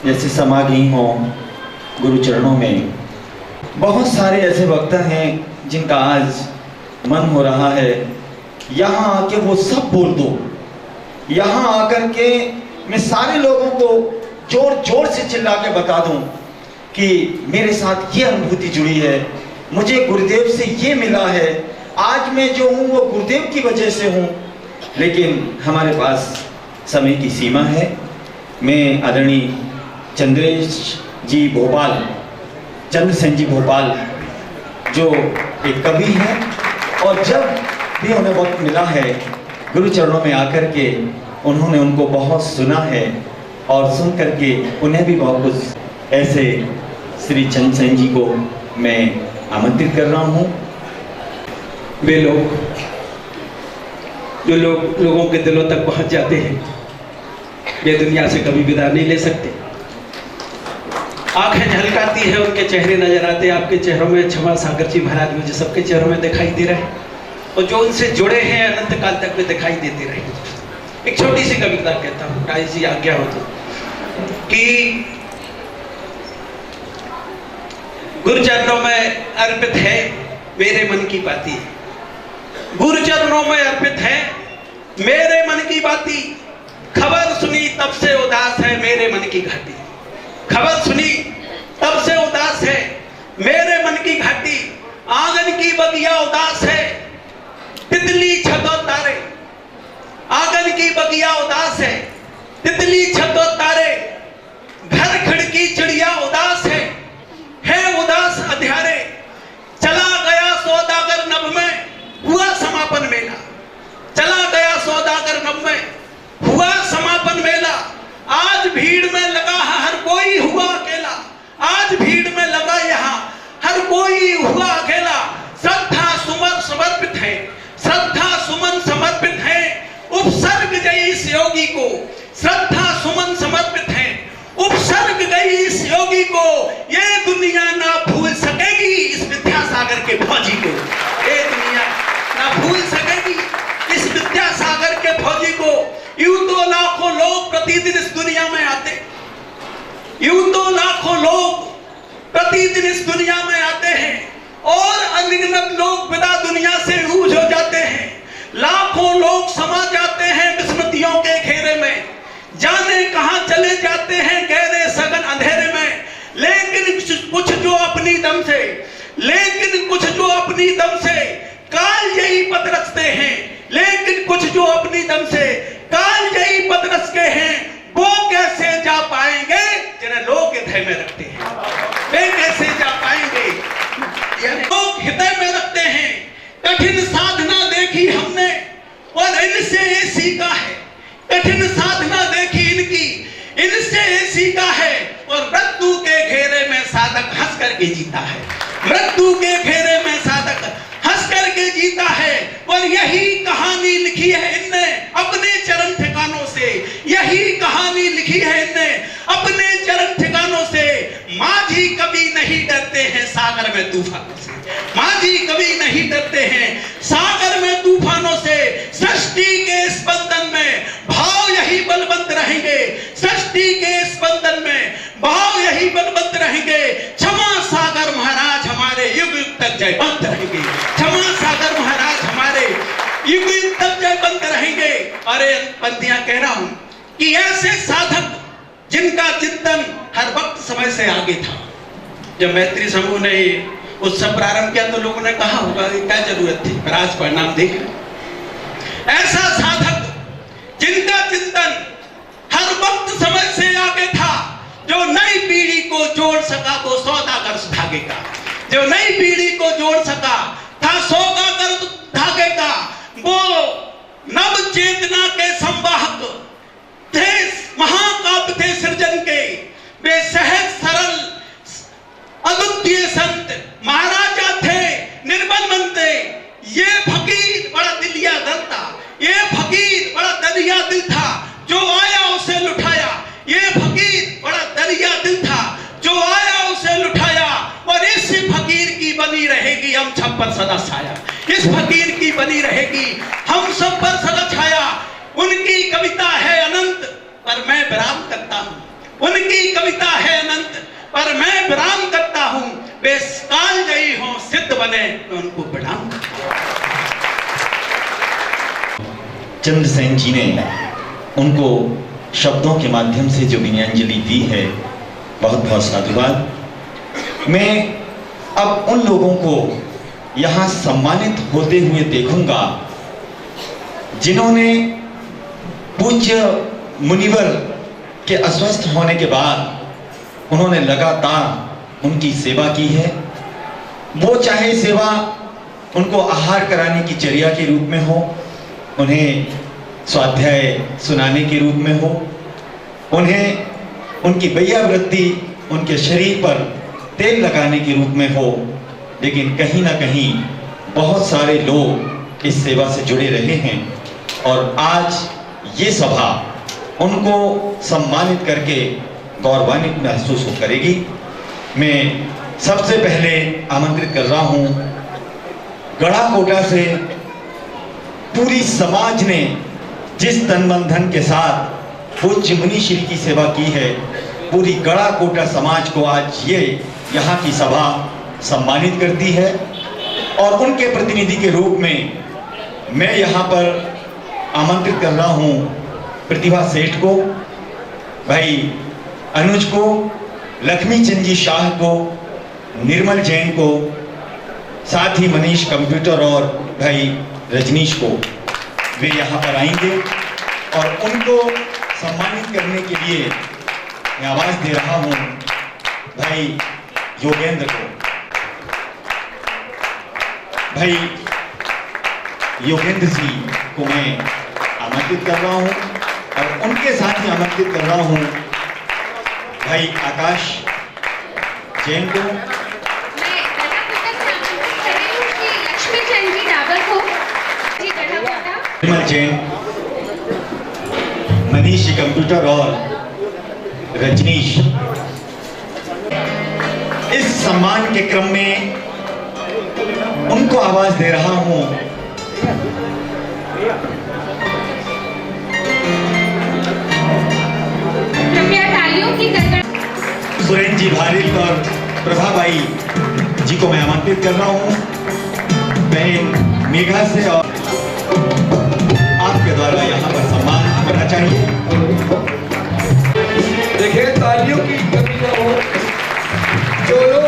जैसे समाधि हो गुरु चरणों में। बहुत सारे ऐसे वक्त हैं जिनका आज मन हो रहा है यहाँ आके वो सब बोल दो, यहाँ आकर के मैं सारे लोगों को जोर जोर से चिल्ला के बता दूं कि मेरे साथ ये अनुभूति जुड़ी है, मुझे गुरुदेव से ये मिला है, आज मैं जो हूँ वो गुरुदेव की वजह से हूँ। लेकिन हमारे पास समय की सीमा है। मैं आदरणीय चंद्रेश जी भोपाल, चंद्र सेन जी भोपाल जो एक कवि हैं और जब भी उन्हें वक्त मिला है गुरु चरणों में आकर के उन्होंने उनको बहुत सुना है और सुन करके उन्हें भी बहुत कुछ ऐसे श्री चंद्र सेन जी को मैं आमंत्रित कर रहा हूँ। वे लोग जो लोगों के दिलों तक पहुँच जाते हैं वे दुनिया से कभी विदा नहीं ले सकते। आंखें झलकाती है, उनके चेहरे नजर आते हैं। आपके चेहरों में क्षमा सागर जी महाराज मुझे सबके चेहरों में दिखाई दे रहे हैं और जो उनसे जुड़े हैं अनंत काल तक में दिखाई देते रहे। एक छोटी सी कविता कहता हूँ, राय जी आज्ञा हो तो, कि गुरु चरणों में अर्पित है मेरे मन की बाती, गुरु चरणों में अर्पित है मेरे मन की बाती, खबर सुनी तब से उदास है मेरे मन की घाटी, खबर सुनी तब से उदास है मेरे मन की घाटी, आंगन की बगिया उदास है तितली छत और तारे, आंगन की बगिया उदास है तितली छत और तारे, घर खिड़की चिड़िया उदास है उदास अध्यारे, चला गया सौदागर नभ में हुआ समापन मेला, चला गया सौदागर नभ में हुआ समापन मेला, आज भीड़ में लगा हर कोई हुआ अकेला, आज भीड़ में लगा यहाँ हर कोई हुआ अकेला, श्रद्धा सुमन समर्पित है, श्रद्धा सुमन समर्पित है उपसर्ग गई इस योगी को, श्रद्धा सुमन समर्पित है उपसर्ग गई इस योगी को, ये दुनिया ना भूल सकेगी इस विद्यासागर के फौजी को, ये दुनिया ना भूल सकेगी इस विद्यासागर के फौजी को। यूं तो लाखों लोग प्रतिदिन इस दुनिया में आते, यूं तो लाखों लोग प्रतिदिन इस दुनिया में आते हैं और अनगिनत लोग विदा दुनिया से ऊझ हो जाते हैं, लाखों लोग समा जाते हैं विस्मृतियों के घेरे में, जाने कहां चले जाते हैं गहरे सघन अंधेरे में, लेकिन कुछ जो अपनी दम से, लेकिन कुछ जो अपनी दम से काल यही पद रचते हैं, लेकिन कुछ जो अपनी दम से काल यही पद रचते हैं, वो कैसे जा पाएंगे जिन्हें लोग हृदय में रखते हैं, वे कैसे जा पाएंगे लोग हृदय में रखते हैं। कठिन साधना देखी हमने और इनसे ये सीखा है, कठिन साधना देखी इनकी इनसे ये सीखा है, और मृत्यु के घेरे में साधक हंस करके जीता है, मृत्यु के घेरे में साधक हंस करके जीता है। और यही कहानी लिखी है इनने अपने चरण ठिकानों से, यही कहानी लिखी है इनने अपने चरण ठिकानों से। माझी कभी नहीं डरते हैं सागर में तूफानों से, माझी कभी नहीं डरते हैं सागर में तूफानों से, सृष्टि के स्पंदन में भाव यही बलवंत रहेंगे, सृष्टि के स्पंदन में भाव यही बलवंत रहेंगे। क्षमा सागर महाराज हमारे युग युग तक जयवंत रहेंगे, क्षमा सागर महाराज हमारे युग युग तक जयवंत रहेंगे। अरे पंक्तियां कह रहा हूं कि ऐसे साधक जिनका चिंतन हर वक्त समय से आगे था। जब मैत्री समूह ने उत्सव प्रारंभ किया तो लोगों ने कहा होगा क्या जरूरत थी, पर आज परिणाम देख रहे। ऐसा साधक जिनका चिंतन हर वक्त समय से आगे था, जो नई पीढ़ी को जोड़ सका वो सौदागर धागे का, जो नई पीढ़ी को जोड़ सका था सौदागर धागे का, वो नव चेतना के संवाहक थे, महाकाव्य थे सृजन के, वे सहज सरल अद्वितीय संत महाराजा थे, निर्बल बनते। ये फकीर बड़ा दिलिया दल था, ये फकीर बड़ा दरिया दिल था, जो आया उसे लुटाया, ये फकीर बड़ा दरिया दिल था, जो आया उसे लुटाया। और इस फकीर की बनी रहेगी हम सब पर सदा छाया, इस फकीर की बनी रहेगी हम सब पर सदा छाया। उनकी कविता है अनंत पर मैं विराम करता हूं, उनकी कविता है अनंत, पर मैं विराम करता हूं। वे कालजयी हों, सिद्ध बने, मैं उनको प्रणाम करता हूं। चंद्रसेन जी ने उनको शब्दों के माध्यम से जो विनयांजलि दी है, बहुत बहुत साधुवाद। मैं अब उन लोगों को यहाँ सम्मानित होते हुए देखूंगा जिन्होंने पूज्य मुनिवर के अस्वस्थ होने के बाद उन्होंने लगातार उनकी सेवा की है। वो चाहे सेवा उनको आहार कराने की चर्या के रूप में हो, उन्हें स्वाध्याय सुनाने के रूप में हो, उन्हें उनकी वैयावृत्ति उनके शरीर पर तेल लगाने के रूप में हो, लेकिन कहीं ना कहीं बहुत सारे लोग इस सेवा से जुड़े रहे हैं और आज ये सभा उनको सम्मानित करके गौरवान्वित महसूस करेगी। मैं सबसे पहले आमंत्रित कर रहा हूं गढ़ाकोटा से पूरी समाज ने जिस तन मन धन के साथ पूज्य मुनि श्री की सेवा की है, पूरी गढ़ाकोटा समाज को आज ये यहाँ की सभा सम्मानित करती है। और उनके प्रतिनिधि के रूप में मैं यहाँ पर आमंत्रित कर रहा हूँ प्रतिभा सेठ को, भाई अनुज को, लक्ष्मी चंद जी शाह को, निर्मल जैन को, साथ ही मनीष कंप्यूटर और भाई रजनीश को। वे यहाँ पर आएंगे और उनको सम्मानित करने के लिए मैं आवाज दे रहा हूँ भाई योगेंद्र को। भाई योगेंद्र जी को मैं आमंत्रित कर रहा हूँ और उनके साथ ही आमंत्रित कर रहा हूँ भाई आकाश जैन को। लक्ष्मी चंद जी डाबर को, निर्मल जैन, मनीष कंप्यूटर और रजनीश। इस सम्मान के क्रम में उनको आवाज दे रहा हूं कृपया तालियों की सुरेंद्र जी भारिक और प्रभाबाई जी को मैं आमंत्रित कर रहा हूं बहन मेघा से, और आपके द्वारा यहाँ पर सम्मान होना चाहिए। देखिए तालियों की कमी न हो, जो लोग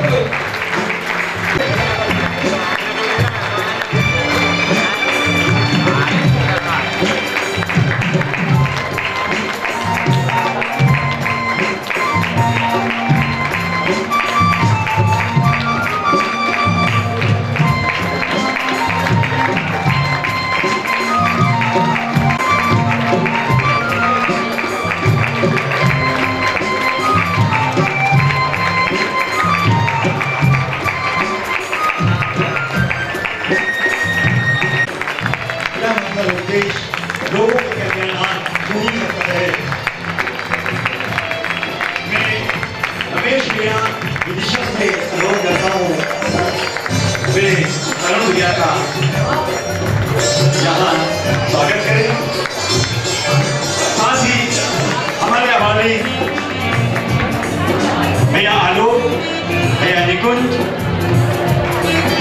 लोगों के कल्याणार्थ जो ही करता है। मैं रमेश भैया विदिशा से अनुरोध करता हूँ वे करण भैया का यहाँ स्वागत करें। साथ ही हमारे हवाले भैया आलोक, भैया निकुंज,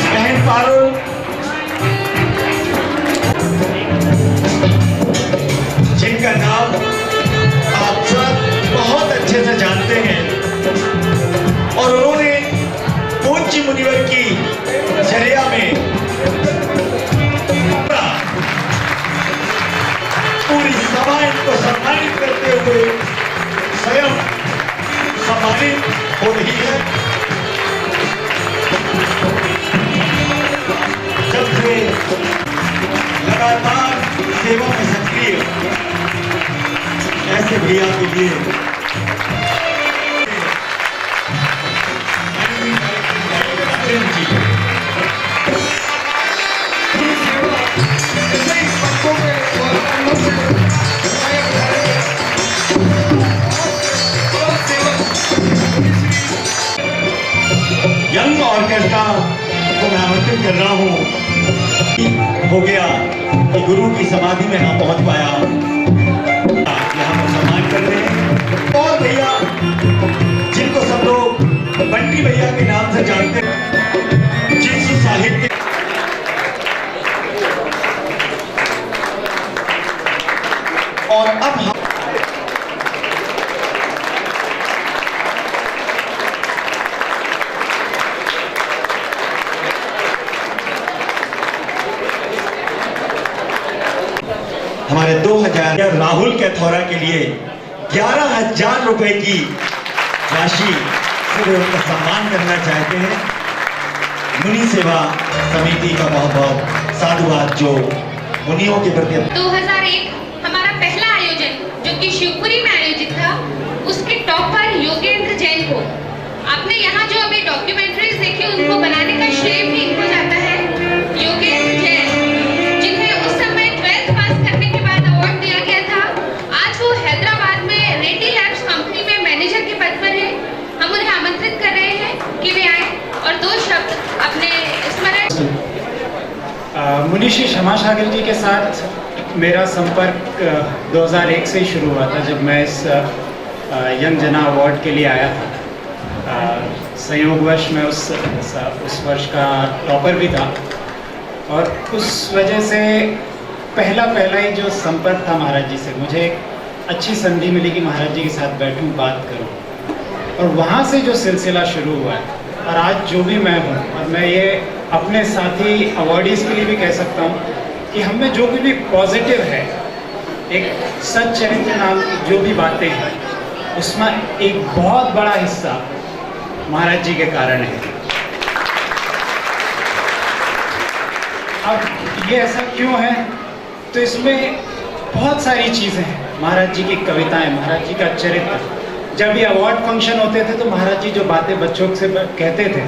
बहन पारुल, जिनका नाम आप सब बहुत अच्छे से जानते हैं और उन्होंने पूज्य मुनिवर की चर्या में पूरी सभा इनको सम्मानित करते हुए स्वयं सम्मानित हो रही है। जब से लगातार सेवा में सक्रिय ऐसे भैया के लिए यंग ऑर्केस्ट्रा को मैं आमंत्रित कर रहा हूँ। हो गया कि गुरु की समाधि में ना पहुंच पाया, यहाँ पर सम्मान चल रहे हैं। और भैया जिनको सब लोग बंटी भैया के नाम से जानते हैं, जिस साहित्य और अब हम हमारे 2000 राहुल कैथोरा के लिए 11,000 रुपए की राशि से उनका सम्मान करना चाहते हैं। मुनि सेवा समिति का बहुत बहुत साधुवाद जो मुनियों के प्रति 2001 हमारा पहला आयोजन जो कि शिवपुरी में आयोजित था, उसके टॉपर योगेंद्र जैन को आपने यहाँ जो अभी डॉक्यूमेंट्रीज देखी उनको बनाने का श्रेय भी इनको जाता है। योगेंद्र जैन जिन्हें उस समय 12th पास करने के बाद अवार्ड दिया गया था, आज वो हैदराबाद में रेड्डी लैब्स कंपनी में मैनेजर के पद पर है। हम उन्हें आमंत्रित कर रहे हैं कि वे आए और 2 शब्द अपने स्मरण। मुनीषी क्षमा सागर जी के साथ मेरा संपर्क 2001 से ही शुरू हुआ था, जब मैं इस यंग जना अवार्ड के लिए आया था। संयोगवश मैं उस वर्ष का टॉपर भी था और उस वजह से पहला ही जो संपर्क था महाराज जी से, मुझे एक अच्छी संधि मिली कि महाराज जी के साथ बैठूं, बात करूं, और वहाँ से जो सिलसिला शुरू हुआ है और आज जो भी मैं हूँ, और मैं ये अपने साथी अवार्डीज़ के लिए भी कह सकता हूँ कि हमें जो भी पॉजिटिव है, एक सच चरित्र नाम की जो भी बातें हैं, उसमें एक बहुत बड़ा हिस्सा महाराज जी के कारण है। अब ये ऐसा क्यों है, तो इसमें बहुत सारी चीज़ें हैं। महाराज जी की कविताएं, महाराज जी का चरित्र। जब ये अवार्ड फंक्शन होते थे तो महाराज जी जो बातें बच्चों से कहते थे,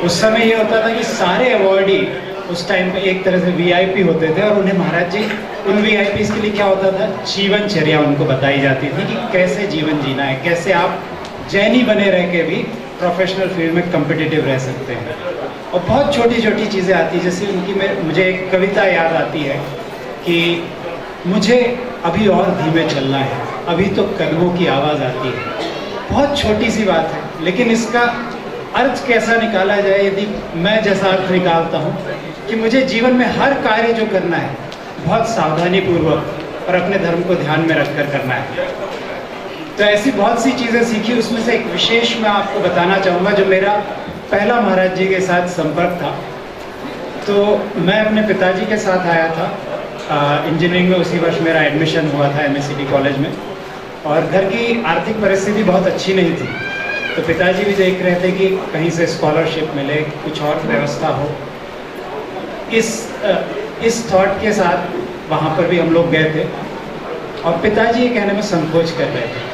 उस समय ये होता था कि सारे अवार्डी उस टाइम पे एक तरह से वीआईपी होते थे और उन्हें महाराज जी उन वीआईपीज के लिए क्या होता था, जीवनचर्या उनको बताई जाती थी कि कैसे जीवन जीना है, कैसे आप जैनी बने रह के भी प्रोफेशनल फील्ड में कम्पिटिटिव रह सकते हैं। और बहुत छोटी छोटी चीज़ें आती हैं, जैसे उनकी मुझे एक कविता याद आती है कि मुझे अभी और धीमे चलना है, अभी तो कदमों की आवाज़ आती है। बहुत छोटी सी बात है, लेकिन इसका अर्थ कैसा निकाला जाए, यदि मैं जैसा अर्थ निकालता हूँ कि मुझे जीवन में हर कार्य जो करना है बहुत सावधानी पूर्वक और अपने धर्म को ध्यान में रखकर करना है। तो ऐसी बहुत सी चीज़ें सीखी, उसमें से एक विशेष मैं आपको बताना चाहूँगा। जो मेरा पहला महाराज जी के साथ संपर्क था, तो मैं अपने पिताजी के साथ आया था इंजीनियरिंग में। उसी वर्ष मेरा एडमिशन हुआ था MSCT कॉलेज में, और घर की आर्थिक परिस्थिति बहुत अच्छी नहीं थी, तो पिताजी भी देख रहे थे कि कहीं से स्कॉलरशिप मिले, कुछ और व्यवस्था हो। इस थॉट के साथ वहाँ पर भी हम लोग गए थे, और पिताजी ये कहने में संकोच कर रहे थे।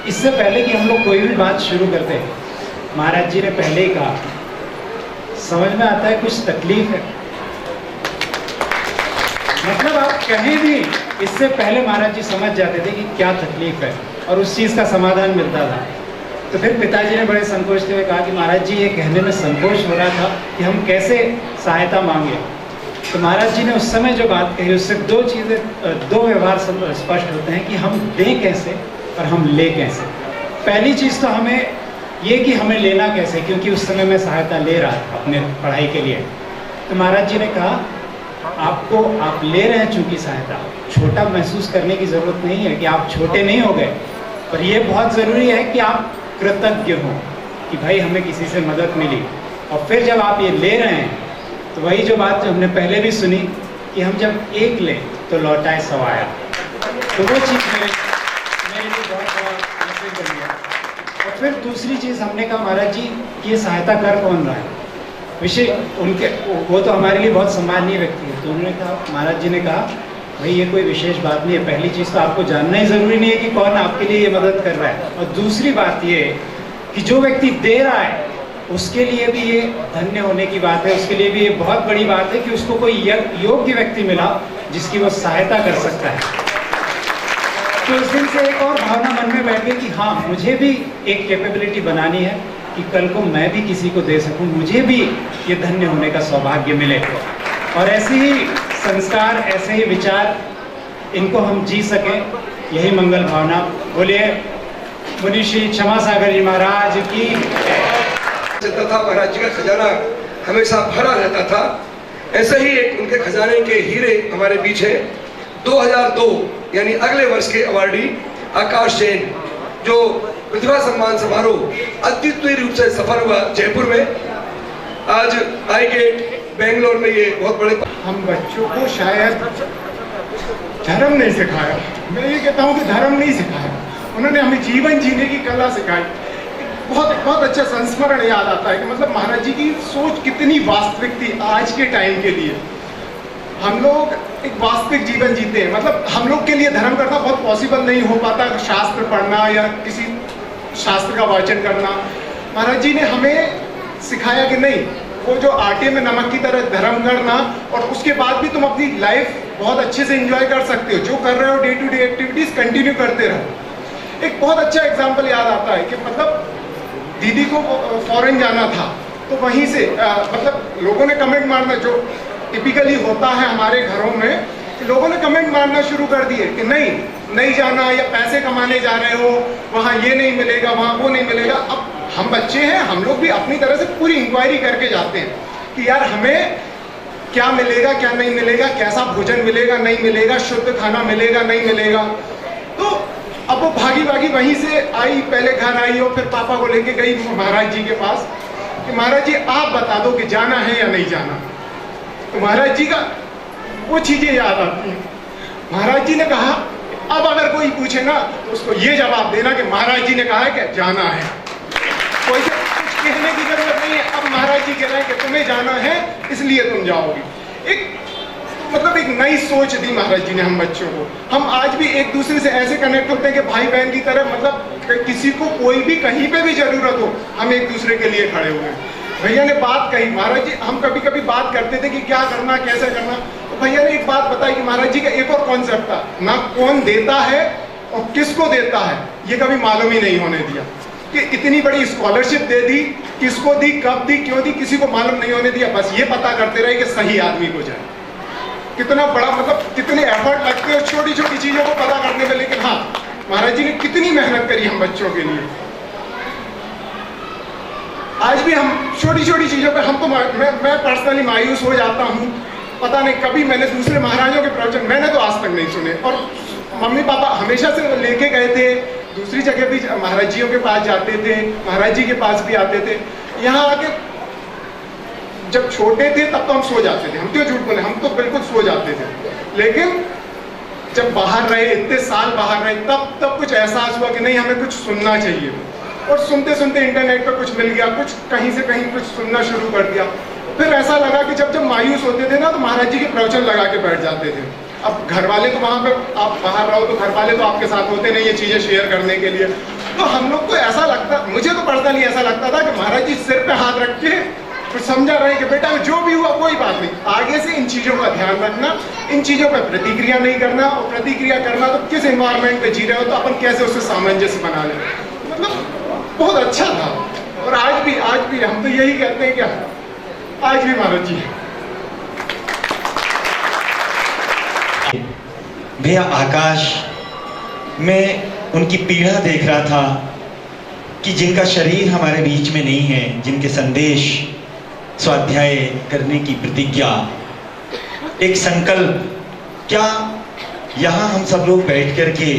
इससे पहले कि हम लोग कोई भी बात शुरू करते, महाराज जी ने पहले ही कहा, समझ में आता है कुछ तकलीफ है। मतलब आप कहें भी, इससे पहले महाराज जी समझ जाते थे कि क्या तकलीफ है और उस चीज़ का समाधान मिलता था। तो फिर पिताजी ने बड़े संकोचते हुए कहा कि महाराज जी ये कहने में संकोच हो रहा था कि हम कैसे सहायता मांगे। तो महाराज जी ने उस समय जो बात कही, उससे दो व्यवहार स्पष्ट होते हैं कि हम दें कैसे और हम ले कैसे। पहली चीज़ तो हमें ये कि हमें लेना कैसे, क्योंकि उस समय मैं सहायता ले रहा था अपने पढ़ाई के लिए। तो महाराज जी ने कहा, आप ले रहे हैं चूँकि सहायता, छोटा महसूस करने की ज़रूरत नहीं है कि आप छोटे नहीं हो गए, पर यह बहुत ज़रूरी है कि आप कृतज्ञ हो कि भाई हमें किसी से मदद मिली। और फिर जब आप ये ले रहे हैं, तो वही जो बात जो हमने पहले भी सुनी कि हम जब एक लें तो लौटाए सवाया, तो वो चीज़ मेरे लिए बहुत बड़ा मैसेज बन गया। और फिर दूसरी चीज़ हमने कहा, महाराज जी ये सहायता कर कौन रहा है, विषय उनके, वो तो हमारे लिए बहुत सम्मानीय व्यक्ति है। तो उन्होंने कहा, महाराज जी ने कहा, भाई ये कोई विशेष बात नहीं है, पहली चीज़ तो आपको जानना ही ज़रूरी नहीं है कि कौन आपके लिए ये मदद कर रहा है। और दूसरी बात ये कि जो व्यक्ति दे रहा है उसके लिए भी ये धन्य होने की बात है, उसके लिए भी ये बहुत बड़ी बात है कि उसको कोई योग्य व्यक्ति मिला जिसकी वो सहायता कर सकता है। तो उस दिन से एक और भावना मन में बैठ गई कि हाँ, मुझे भी एक कैपेबिलिटी बनानी है कि कल को मैं भी किसी को दे सकूं, मुझे भी ये धन्य होने का सौभाग्य मिले। और ऐसे ही संस्कार, ऐसे ही विचार इनको हम जी सकें, यही मंगल भावना। बोलिए मुनीश्री क्षमा सागर जी महाराज की। चलता था, महाराज जी का खजाना हमेशा भरा रहता था। ऐसे ही एक उनके खजाने के हीरे हमारे बीच है। 2002 यानी अगले वर्ष के अवार्डी आकाश जैन, जो प्रतिभा सम्मान समारोह अद्वितीय रूप से सफल हुआ जयपुर में। आज आईगेट बेंगलोर में ये बहुत बड़े। हम बच्चों को शायद धर्म नहीं सिखाया, मैं ये कहता हूँ कि धर्म नहीं सिखाया, उन्होंने हमें जीवन जीने की कला सिखाई। बहुत बहुत अच्छा संस्मरण याद आता है कि मतलब महाराज जी की सोच कितनी वास्तविक थी आज के टाइम के लिए। हम लोग एक वास्तविक जीवन जीते हैं, मतलब हम लोग के लिए धर्म करना बहुत पॉसिबल नहीं हो पाता, शास्त्र पढ़ना या किसी शास्त्र का वाचन करना। महाराज जी ने हमें सिखाया कि नहीं, वो जो आटे में नमक की तरह धर्म करना, और उसके बाद भी तुम अपनी लाइफ बहुत अच्छे से एंजॉय कर सकते हो, जो कर रहे हो day to day activities continue करते रहो। एक बहुत अच्छा एग्जाम्पल याद आता है कि मतलब दीदी को फॉरेन जाना था, तो वहीं से मतलब लोगों ने कमेंट मारना, जो टिपिकली होता है हमारे घरों में, कि लोगों ने कमेंट मारना शुरू कर दिए कि नहीं जाना, या पैसे कमाने जा रहे हो, वहाँ ये नहीं मिलेगा, वहाँ वो नहीं मिलेगा। अब हम बच्चे हैं, हम लोग भी अपनी तरह से पूरी इंक्वायरी करके जाते हैं कि यार हमें क्या मिलेगा, क्या नहीं मिलेगा, कैसा भोजन मिलेगा, नहीं मिलेगा, शुद्ध खाना मिलेगा, नहीं मिलेगा। तो अब वो भागी भागी वहीं से आई, पहले घर आई और फिर पापा को लेके गई महाराज जी के पास कि महाराज जी आप बता दो कि जाना है या नहीं जाना। तो महाराज जी का वो चीजें याद आती हैं। महाराज जी ने कहा अब अगर कोई पूछे ना तो उसको ये जवाब देना कि महाराज जी ने कहा है कि जाना है, कोई कुछ कहने की जरूरत नहीं है। अब महाराज जी कह रहे हैं कि तुम्हें जाना है इसलिए तुम जाओगे। एक मतलब एक नई सोच दी महाराज जी ने हम बच्चों को। हम आज भी एक दूसरे से ऐसे कनेक्ट होते हैं कि भाई बहन की तरह, मतलब किसी को कोई भी कहीं पे भी जरूरत हो हम एक दूसरे के लिए खड़े हुए हैं। भैया ने बात कही, महाराज जी हम कभी कभी बात करते थे कि क्या करना, कैसे करना, तो भैया ने एक बात बताई कि महाराज जी का एक और कॉन्सेप्ट था, ना कौन देता है और किसको देता है ये कभी मालूम ही नहीं होने दिया। कि इतनी बड़ी स्कॉलरशिप दे दी, किसको दी, कब दी, क्यों दी, किसी को मालूम नहीं होने दिया, बस ये पता करते रहे कि सही आदमी को जाए। कितना बड़ा मतलब कितने एफर्ट लगते हैं छोटी छोटी चीजों को पता करने में, लेकिन हाँ महाराज जी ने कितनी मेहनत करी हम बच्चों के लिए। आज भी हम छोटी छोटी चीजों पे हम तो मैं पर्सनली मायूस हो जाता हूँ। पता नहीं कभी मैंने दूसरे महाराजों के प्रवचन मैंने तो आज तक नहीं सुने, और मम्मी पापा हमेशा से लेके गए थे, दूसरी जगह भी महाराज जियों के पास जाते थे, महाराज जी के पास भी आते थे। यहाँ आके जब छोटे थे तब तो हम सो जाते थे, हम क्यों झूठ बोले, हम तो बिल्कुल सो जाते थे। लेकिन जब बाहर रहे, इतने साल बाहर रहे, तब कुछ एहसास हुआ कि नहीं हमें कुछ सुनना चाहिए। और सुनते सुनते इंटरनेट पर कुछ मिल गया, कुछ कहीं से कहीं कुछ सुनना शुरू कर दिया। फिर ऐसा लगा कि जब मायूस होते थे ना तो महाराज जी के प्रवचन लगा के बैठ जाते थे। अब घर वाले तो वहाँ पे, आप बाहर रहो तो घर वाले तो आपके साथ होते नहीं ये चीज़ें शेयर करने के लिए। तो हम लोग को ऐसा लगता, मुझे तो पर्सनली ऐसा लगता था कि महाराज जी सिर पे हाथ रख के कुछ समझा रहे कि बेटा जो भी हुआ कोई बात नहीं, आगे से इन चीज़ों का ध्यान रखना, इन चीज़ों पर प्रतिक्रिया नहीं करना, और प्रतिक्रिया करना तो किस एनवायरनमेंट पे जी रहे हो तो अपन कैसे उससे सामंजस्य बना लें। मतलब बहुत अच्छा था। और आज भी हम तो यही कहते हैं कि आज भी महाराज जी। भैया आकाश, मैं उनकी पीड़ा देख रहा था कि जिनका शरीर हमारे बीच में नहीं है, जिनके संदेश, स्वाध्याय करने की प्रतिज्ञा, एक संकल्प, क्या यहाँ हम सब लोग बैठ कर के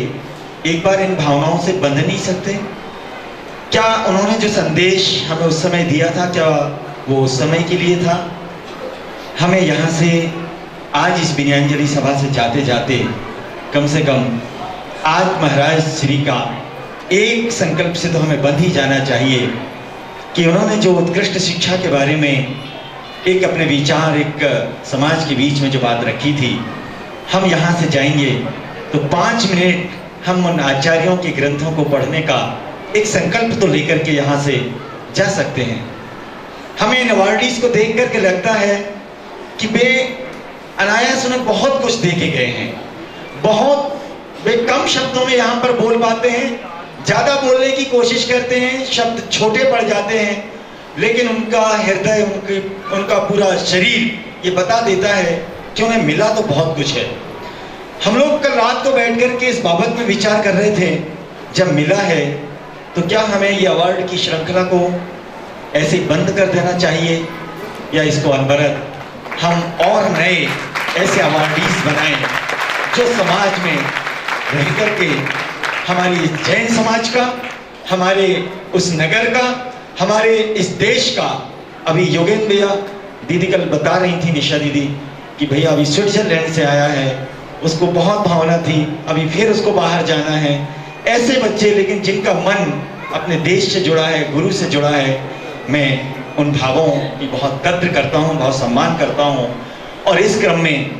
एक बार इन भावनाओं से बंध नहीं सकते? क्या उन्होंने जो संदेश हमें उस समय दिया था, क्या वो उस समय के लिए था? हमें यहाँ से आज इस विनयांजलि सभा से जाते जाते कम से कम आज महाराज श्री का एक संकल्प से तो हमें बंध ही जाना चाहिए कि उन्होंने जो उत्कृष्ट शिक्षा के बारे में एक अपने विचार, एक समाज के बीच में जो बात रखी थी, हम यहाँ से जाएंगे तो 5 मिनट हम उन आचार्यों के ग्रंथों को पढ़ने का एक संकल्प तो लेकर के यहाँ से जा सकते हैं। हमें इन अवार्डीज को देख करके लगता है कि वे अनायास उन्हें बहुत कुछ दे के गए हैं, बहुत वे कम शब्दों में यहाँ पर बोल पाते हैं, ज़्यादा बोलने की कोशिश करते हैं, शब्द छोटे पड़ जाते हैं, लेकिन उनका हृदय, उनका पूरा शरीर ये बता देता है कि उन्हें मिला तो बहुत कुछ है। हम लोग कल रात को बैठ कर के इस बाबत में विचार कर रहे थे, जब मिला है तो क्या हमें ये अवार्ड की श्रृंखला को ऐसे ही बंद कर देना चाहिए या इसको अनवरत हम और नए ऐसे अवार्डीज बनाएं जो समाज में रह करके हमारी इस जैन समाज का, हमारे उस नगर का, हमारे इस देश का। अभी योगेंद्र भैया, दीदी कल बता रही थी, निशा दीदी, कि भैया अभी स्विट्जरलैंड से आया है, उसको बहुत भावना थी, अभी फिर उसको बाहर जाना है। ऐसे बच्चे लेकिन जिनका मन अपने देश से जुड़ा है, गुरु से जुड़ा है, मैं उन भावों की बहुत कद्र करता हूँ, बहुत सम्मान करता हूँ। और इस क्रम में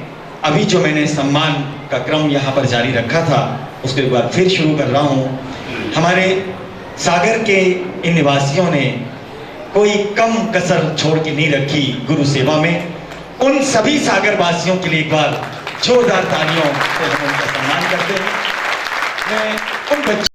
अभी जो मैंने सम्मान का क्रम यहाँ पर जारी रखा था, उसको एक बार फिर शुरू कर रहा हूँ। हमारे सागर के इन निवासियों ने कोई कम कसर छोड़ के नहीं रखी गुरु सेवा में। उन सभी सागर वासियों के लिए एक बार जोरदार तालियों से हम उनका सम्मान करते हैं। मैं उन बच्चों